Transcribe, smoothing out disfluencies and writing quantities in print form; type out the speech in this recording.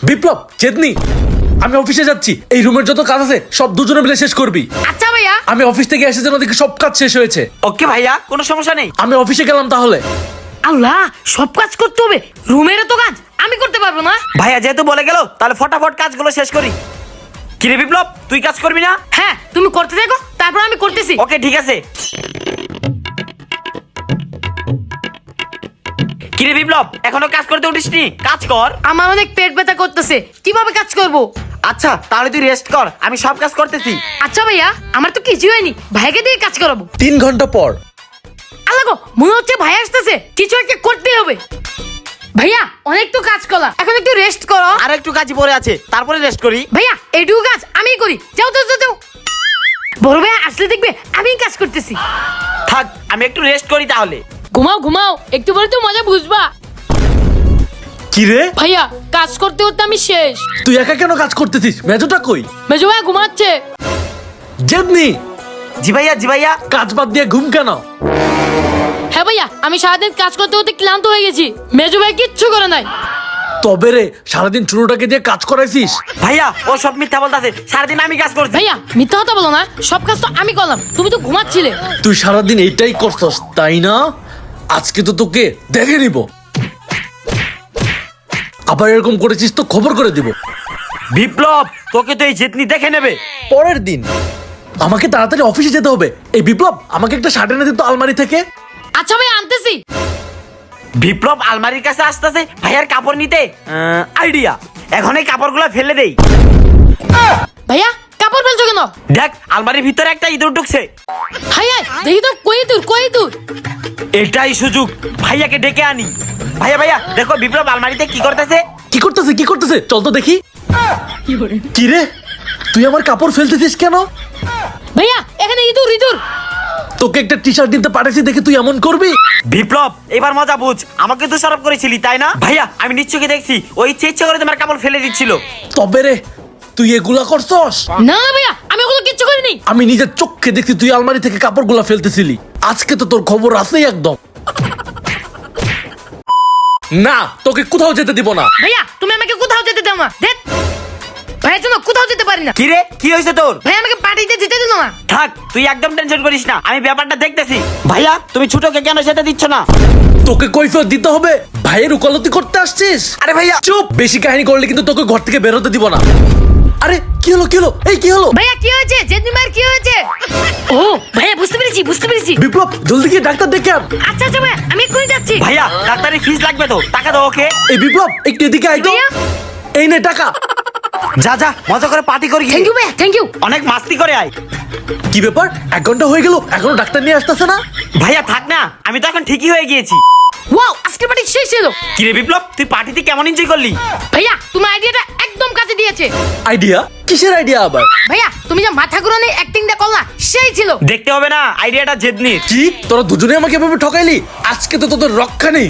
বিপ্লব, চেতনি, আমি অফিসে যাচ্ছি। এই রুমের যত কাজ আছে সব দুজনে মিলে শেষ করবি। আচ্ছা ভাইয়া। আমি অফিস থেকে এসে যেন দেখি সব কাজ শেষ হয়েছে। ওকে ভাইয়া, কোনো সমস্যা নেই। আমি অফিসে গেলাম তাহলে। আল্লাহ, সব কাজ করতে হবে, রুমের তো কাজ আমি করতে পারবো না। ভাইয়া যেহেতু বলে গেল, তাহলে ফটাফট কাজগুলো শেষ করি। কিরে বিপ্লব, তুই কাজ করবি না? হ্যাঁ, তুমি করতে থাকো, তারপর আমি করতেছি। ওকে ঠিক আছে। কিরে বিপ্লব, এখনো কাজ করতে উঠিসনি? কাজ কর। আমার অনেক পেট ব্যথা করতেছে, কিভাবে কাজ করব? আচ্ছা তাহলে তুই রেস্ট কর, আমি সব কাজ করতেছি। আচ্ছা ভাইয়া, আমার তো কিছু হয়নি, ভাইকে দিয়ে কাজ করাবো। 3 ঘন্টা পর। আল্লাহ গো, মনে হচ্ছে ভাই আসতেছে, কিছু একটা করতেই হবে। ভাইয়া, অনেক তো কাজ করলাম, এখন একটু রেস্ট করো। আর একটু কাজই পড়ে আছে, তারপরে রেস্ট করি। ভাইয়া, এইটুকু কাজ আমিই করি, যাও যাও যাও যাও। বড় ভাইয়া আসলে দেখবে আমি কাজ করতেছি। থাক, আমি একটু রেস্ট করি তাহলে। ঘুমাও ঘুমাও, একটু পরে তো মজা বুঝবা। কি রে, ভাইয়া, কাজ করতে করতে আমি শেষ। তুই একা কেন কাজ করতেছিস? মেজোটা কই? মেজো ভাইয়া ঘুমাচ্ছে। চেতনি, জি ভাইয়া, জি ভাইয়া। কাজ বাদ দিয়ে ঘুম কেন? হ্যাঁ ভাইয়া, আমি সারাদিন কাজ করতে করতে ক্লান্ত হয়ে গেছি, মেজো ভাই কিচ্ছু করে নাই। তবে রে, সারাদিন ছোটটাকে দিয়ে কাজ করাইছিস? ভাইয়া ও সব মিথ্যা বলতাছে, সারাদিন আমি কাজ করছি। ভাইয়া, মিথ্যা কথা বলো না, সব কাজ তো আমি করলাম, তুমি তো ঘুমাচ্ছিলে। তুই সারাদিন এইটাই করছস তাই না? আজকে তো তোকে দেখে নিব। আবার এরকম করেছিস তো খবর করে দিব। বিপ্লব, তোকে তো এই জেতনি দেখে নেবে। পরের দিন আমাকে তাড়াতাড়ি অফিসে যেতে হবে। এই বিপ্লব, আমাকে একটা শার্ট এনে দিত আলমারি থেকে। আচ্ছা ভাইয়া, আনতেছি। বিপ্লব আলমারির কাছে আসতেছে ভাইয়ার কাপড় নিতে। আইডিয়া, এখন এই কাপড়গুলো ফেলে দেই। ভাইয়া, কাপড় ফেলছো কেন? দেখ, আলমারির ভিতরে একটা ইঁদুর ঢুকছে। ভাইয়া দেখি তো, কই দূর কই দূর। এটাই সুযোগ, ভাইয়াকে ডেকে আনি। ভাইয়া ভাইয়া দেখো, বিপ্লব আলমারিতে কি করতেছে। কি করতেছে কি করতেছে? চল তো দেখি। কি রে, তুই আমার কাপড় ফেলতেছিস কেন? ভাইয়া, এখানে ইঁদুর ইঁদুর। তোকে একটা টি শার্ট দিতে পারেছি দেখে তুই এমন করবি? বিপ্লব, এবার মজা বুঝ, আমাকে তো সরব করেছিলি তাই না? ভাইয়া, আমি নিশ্চয়ই দেখছি, ওই ইচ্ছে করে তোমার কাপড় ফেলে দিচ্ছিল। তবে রে, তুই এগুলা করছস? না না ভাইয়া, আমি ওগুলো কিচ্ছু করিনি। আমি নিজের চোখে দেখছি তুই আলমারি থেকে কাপড়গুলা ফেলতেছিলি। আজকে তো তোর খবর আছেই একদম। না, তোকে কোথাও যেতে দিব না। ভাইয়া, তুমি আমাকে কোথাও যেতে দাও না। দেখ, ভাইয়ের জন্য কোথাও যেতে পারি না। কিরে, কি হয়েছে তোর? ভাই আমাকে পার্টিতে যেতে দিল না। থাক, তুই একদম টেনশন করিস না, আমি ব্যাপারটা দেখতেছি। ভাইয়া, তুমি ছোটকে কেন যেতে দিচ্ছ না? তোকে কৈফিয়ত দিতে হবে। ভাইয়ের উকালতি করতে আসছিস? আরে ভাইয়া চুপ, বেশি কাহিনী করলে কিন্তু তোকে ঘর থেকে বেরোতে দিব না। আরে কি হলো কি হলো? এই কি হলো? ভাইয়া কি হয়েছে? জেঠনি মায়ের কি হয়েছে? ও ভাইয়া, বুঝতে পেরেছি বুঝতে পেরেছি। বিপ্লব, জলদি গিয়ে ডাক্তার ডেকে আন। আচ্ছা আচ্ছা ভাইয়া, আমি এক্ষুনি যাচ্ছি। ভাইয়া, ডাক্তারের ফিস লাগবে তো, টাকা দাও ওকে। এই বিপ্লব, একটু এদিকে আয় তো। ভাইয়া? এই নে টাকা। যা যা, মজা করে পার্টি করি। থ্যাংক ইউ ভাইয়া, থ্যাংক ইউ। অনেক মাস্তি করে আয়। কি ব্যাপার, 1 ঘন্টা হয়ে গেল এখনো ডাক্তার নিয়ে আসতেছে না? ভাইয়া থাক না, আমি তো এখন ঠিকই হয়ে গিয়েছি। ওয়াও, আজকের পার্টি শেষ ছিল। কিরে বিপ্লব, তুই পার্টিতে কেমন এনজয় করলি? ভাইয়া, তোমার আইডিয়াটা একদম কাজে দিয়েছে। আইডিয়া? কিসের আইডিয়া আবার? ভাইয়া, তুমি যে মাথা ঘুরানো অ্যাক্টিংটা করলা, সেই ছিল। দেখতে হবে না, আইডিয়াটা জেদনির। কি, তোরা দুজনে আমাকে এভাবে ঠকাইলি? আজকে তো তোদের রক্ষা নেই।